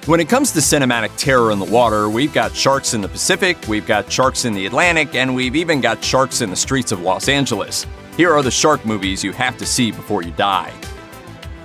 When it comes to cinematic terror in the water, we've got sharks in the Pacific, we've got sharks in the Atlantic, and we've even got sharks in the streets of Los Angeles. Here are the shark movies you have to see before you die.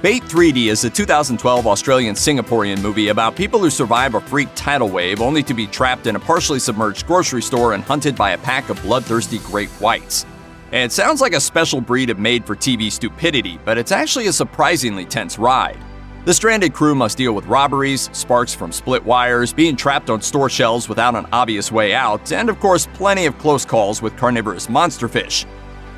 Bait 3D is a 2012 Australian-Singaporean movie about people who survive a freak tidal wave only to be trapped in a partially submerged grocery store and hunted by a pack of bloodthirsty great whites. It sounds like a special breed of made-for-TV stupidity, but it's actually a surprisingly tense ride. The stranded crew must deal with robberies, sparks from split wires, being trapped on store shelves without an obvious way out, and of course plenty of close calls with carnivorous monsterfish.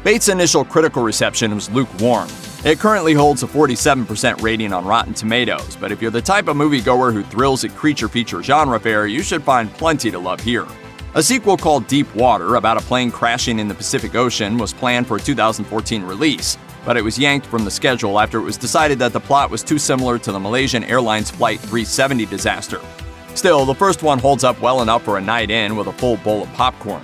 Bait's initial critical reception was lukewarm. It currently holds a 47% rating on Rotten Tomatoes, but if you're the type of moviegoer who thrills at creature feature genre fare, you should find plenty to love here. A sequel called Deep Water, about a plane crashing in the Pacific Ocean, was planned for a 2014 release, but it was yanked from the schedule after it was decided that the plot was too similar to the Malaysian Airlines Flight 370 disaster. Still, the first one holds up well enough for a night in with a full bowl of popcorn.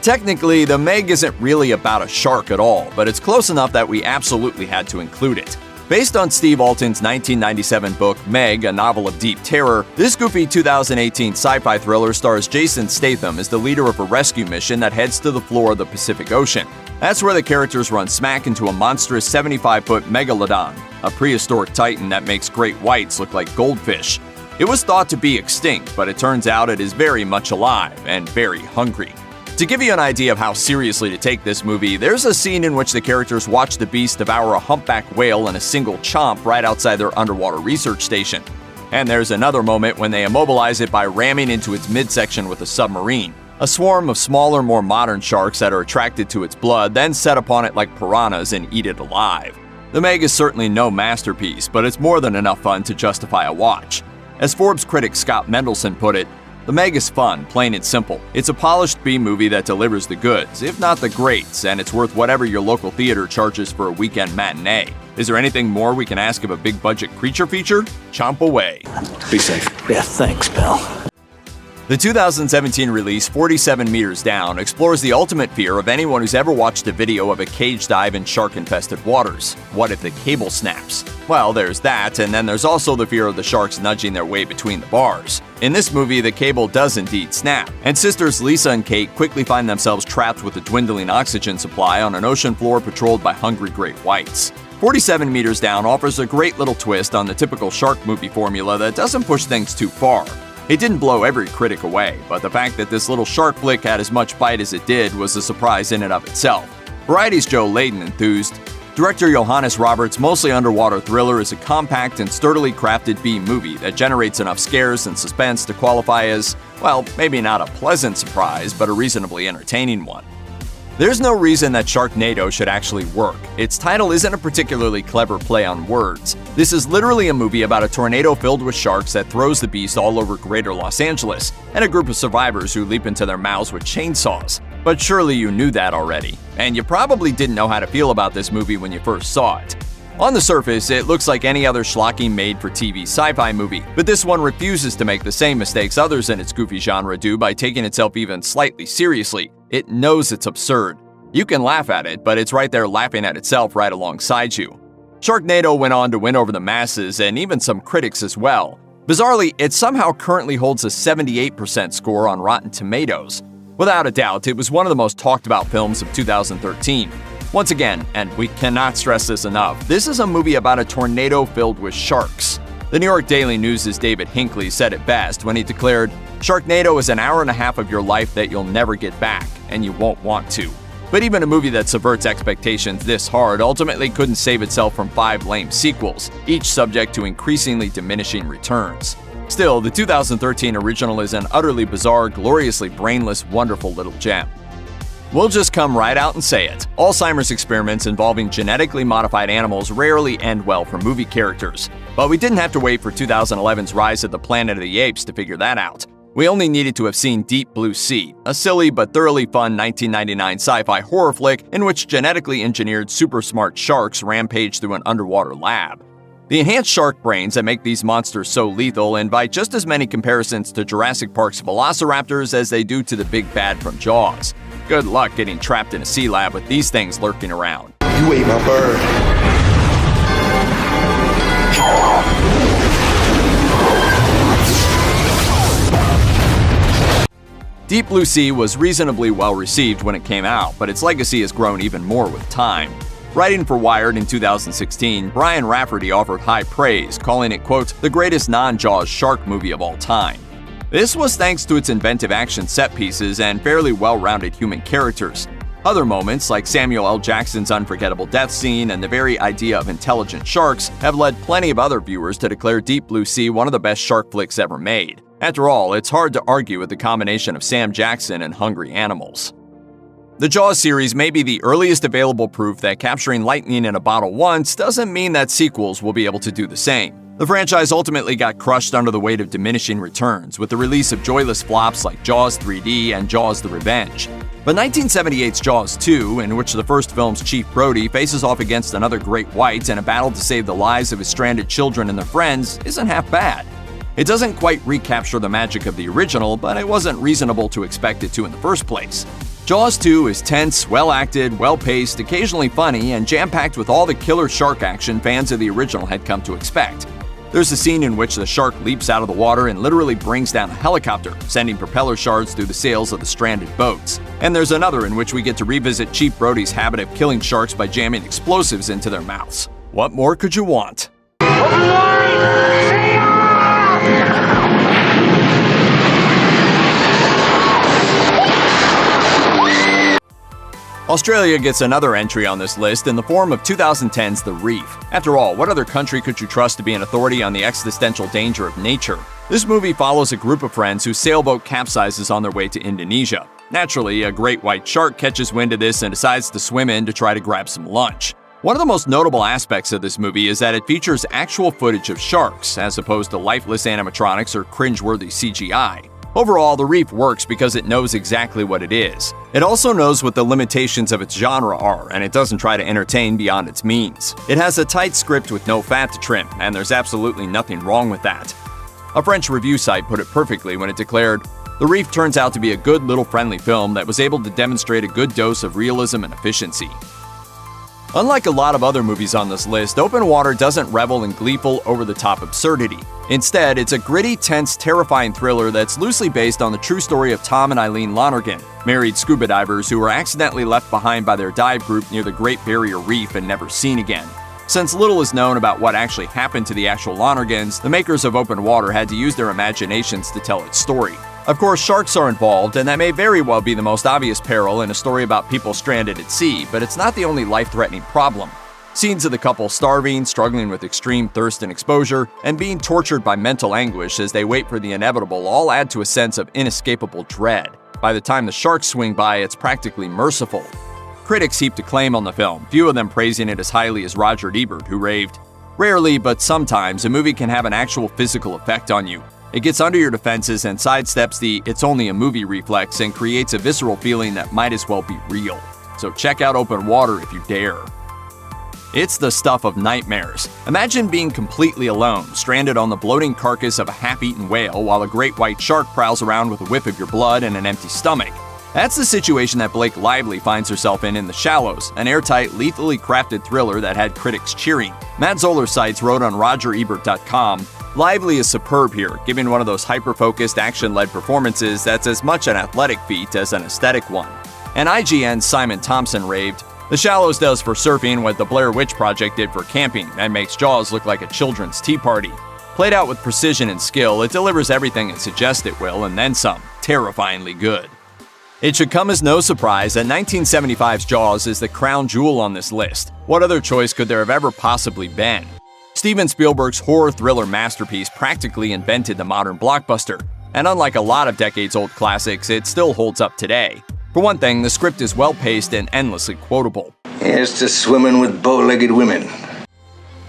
Technically, The Meg isn't really about a shark at all, but it's close enough that we absolutely had to include it. Based on Steve Alten's 1997 book Meg, a novel of deep terror, this goofy 2018 sci-fi thriller stars Jason Statham as the leader of a rescue mission that heads to the floor of the Pacific Ocean. That's where the characters run smack into a monstrous 75-foot megalodon, a prehistoric titan that makes great whites look like goldfish. It was thought to be extinct, but it turns out it is very much alive and very hungry. To give you an idea of how seriously to take this movie, there's a scene in which the characters watch the beast devour a humpback whale in a single chomp right outside their underwater research station. And there's another moment when they immobilize it by ramming into its midsection with a submarine. A swarm of smaller, more modern sharks that are attracted to its blood then set upon it like piranhas and eat it alive. The Meg is certainly no masterpiece, but it's more than enough fun to justify a watch. As Forbes critic Scott Mendelson put it, The Meg is fun, plain and simple. It's a polished B-movie that delivers the goods, if not the greats, and it's worth whatever your local theater charges for a weekend matinee. Is there anything more we can ask of a big-budget creature feature? Chomp away. Be safe. Yeah, thanks, pal. The 2017 release 47 Meters Down explores the ultimate fear of anyone who's ever watched a video of a cage dive in shark-infested waters. What if the cable snaps? Well, there's that, and then there's also the fear of the sharks nudging their way between the bars. In this movie, the cable does indeed snap, and sisters Lisa and Kate quickly find themselves trapped with a dwindling oxygen supply on an ocean floor patrolled by hungry great whites. 47 Meters Down offers a great little twist on the typical shark movie formula that doesn't push things too far. It didn't blow every critic away, but the fact that this little shark flick had as much bite as it did was a surprise in and of itself. Variety's Joe Layden enthused, director Johannes Roberts' mostly underwater thriller is a compact and sturdily crafted B-movie that generates enough scares and suspense to qualify as, well, maybe not a pleasant surprise, but a reasonably entertaining one. There's no reason that Sharknado should actually work. Its title isn't a particularly clever play on words. This is literally a movie about a tornado filled with sharks that throws the beast all over greater Los Angeles, and a group of survivors who leap into their mouths with chainsaws. But surely you knew that already. And you probably didn't know how to feel about this movie when you first saw it. On the surface, it looks like any other schlocky made-for-TV sci-fi movie, but this one refuses to make the same mistakes others in its goofy genre do by taking itself even slightly seriously. It knows it's absurd. You can laugh at it, but it's right there laughing at itself right alongside you. Sharknado went on to win over the masses and even some critics as well. Bizarrely, it somehow currently holds a 78% score on Rotten Tomatoes. Without a doubt, it was one of the most talked about films of 2013. Once again, and we cannot stress this enough, this is a movie about a tornado filled with sharks. The New York Daily News' David Hinckley said it best when he declared, "Sharknado is an hour and a half of your life that you'll never get back, and you won't want to." But even a movie that subverts expectations this hard ultimately couldn't save itself from 5 lame sequels, each subject to increasingly diminishing returns. Still, the 2013 original is an utterly bizarre, gloriously brainless, wonderful little gem. We'll just come right out and say it. Alzheimer's experiments involving genetically modified animals rarely end well for movie characters. But we didn't have to wait for 2011's Rise of the Planet of the Apes to figure that out. We only needed to have seen Deep Blue Sea, a silly but thoroughly fun 1999 sci-fi horror flick in which genetically engineered super smart sharks rampage through an underwater lab. The enhanced shark brains that make these monsters so lethal invite just as many comparisons to Jurassic Park's velociraptors as they do to the big bad from Jaws. Good luck getting trapped in a sea lab with these things lurking around. You ate my bird. Deep Blue Sea was reasonably well received when it came out, but its legacy has grown even more with time. Writing for Wired in 2016, Brian Rafferty offered high praise, calling it, quote, the greatest non-Jaws shark movie of all time. This was thanks to its inventive action set pieces and fairly well-rounded human characters. Other moments, like Samuel L. Jackson's unforgettable death scene and the very idea of intelligent sharks, have led plenty of other viewers to declare Deep Blue Sea one of the best shark flicks ever made. After all, it's hard to argue with the combination of Sam Jackson and hungry animals. The Jaws series may be the earliest available proof that capturing lightning in a bottle once doesn't mean that sequels will be able to do the same. The franchise ultimately got crushed under the weight of diminishing returns with the release of joyless flops like Jaws 3D and Jaws the Revenge. But 1978's Jaws 2, in which the first film's Chief Brody faces off against another great white in a battle to save the lives of his stranded children and their friends, isn't half bad. It doesn't quite recapture the magic of the original, but it wasn't reasonable to expect it to in the first place. Jaws 2 is tense, well-acted, well-paced, occasionally funny, and jam-packed with all the killer shark action fans of the original had come to expect. There's a scene in which the shark leaps out of the water and literally brings down a helicopter, sending propeller shards through the sails of the stranded boats. And there's another in which we get to revisit Chief Brody's habit of killing sharks by jamming explosives into their mouths. What more could you want? Australia gets another entry on this list in the form of 2010's The Reef. After all, what other country could you trust to be an authority on the existential danger of nature? This movie follows a group of friends whose sailboat capsizes on their way to Indonesia. Naturally, a great white shark catches wind of this and decides to swim in to try to grab some lunch. One of the most notable aspects of this movie is that it features actual footage of sharks, as opposed to lifeless animatronics or cringeworthy CGI. Overall, The Reef works because it knows exactly what it is. It also knows what the limitations of its genre are, and it doesn't try to entertain beyond its means. It has a tight script with no fat to trim, and there's absolutely nothing wrong with that. A French review site put it perfectly when it declared, "The Reef turns out to be a good little friendly film that was able to demonstrate a good dose of realism and efficiency." Unlike a lot of other movies on this list, Open Water doesn't revel in gleeful, over-the-top absurdity. Instead, it's a gritty, tense, terrifying thriller that's loosely based on the true story of Tom and Eileen Lonergan, married scuba divers who were accidentally left behind by their dive group near the Great Barrier Reef and never seen again. Since little is known about what actually happened to the actual Lonergans, the makers of Open Water had to use their imaginations to tell its story. Of course, sharks are involved, and that may very well be the most obvious peril in a story about people stranded at sea, but it's not the only life-threatening problem. Scenes of the couple starving, struggling with extreme thirst and exposure, and being tortured by mental anguish as they wait for the inevitable all add to a sense of inescapable dread. By the time the sharks swing by, it's practically merciful. Critics heaped acclaim on the film, few of them praising it as highly as Roger Ebert, who raved, "Rarely, but sometimes, a movie can have an actual physical effect on you. It gets under your defenses and sidesteps the 'it's only a movie' reflex and creates a visceral feeling that might as well be real. So check out Open Water if you dare." It's the stuff of nightmares. Imagine being completely alone, stranded on the bloating carcass of a half-eaten whale while a great white shark prowls around with a whiff of your blood and an empty stomach. That's the situation that Blake Lively finds herself in The Shallows, an airtight, lethally crafted thriller that had critics cheering. Matt Zoller Seitz wrote on RogerEbert.com, "Lively is superb here, giving one of those hyper-focused, action-led performances that's as much an athletic feat as an aesthetic one." And IGN's Simon Thompson raved, "The Shallows does for surfing what the Blair Witch Project did for camping and makes Jaws look like a children's tea party. Played out with precision and skill, it delivers everything it suggests it will and then some. Terrifyingly good." It should come as no surprise that 1975's Jaws is the crown jewel on this list. What other choice could there have ever possibly been? Steven Spielberg's horror thriller masterpiece practically invented the modern blockbuster, and unlike a lot of decades-old classics, it still holds up today. For one thing, the script is well-paced and endlessly quotable. Here's to swimming with bow-legged women.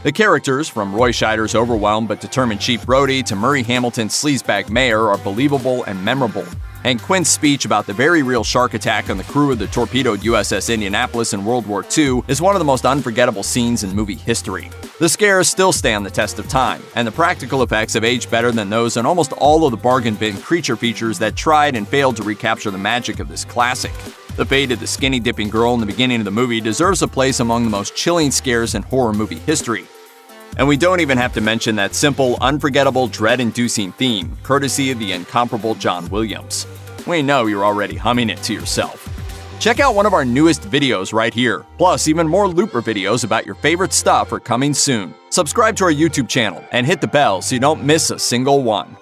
The characters, from Roy Scheider's overwhelmed but determined Chief Brody to Murray Hamilton's sleazebag mayor, are believable and memorable. And Quint's speech about the very real shark attack on the crew of the torpedoed USS Indianapolis in World War II is one of the most unforgettable scenes in movie history. The scares still stand the test of time, and the practical effects have aged better than those in almost all of the bargain bin creature features that tried and failed to recapture the magic of this classic. The fate of the skinny-dipping girl in the beginning of the movie deserves a place among the most chilling scares in horror movie history. And we don't even have to mention that simple, unforgettable, dread-inducing theme, courtesy of the incomparable John Williams. We know you're already humming it to yourself. Check out one of our newest videos right here. Plus, even more looper videos about your favorite stuff are coming soon. Subscribe to our YouTube channel and hit the bell so you don't miss a single one.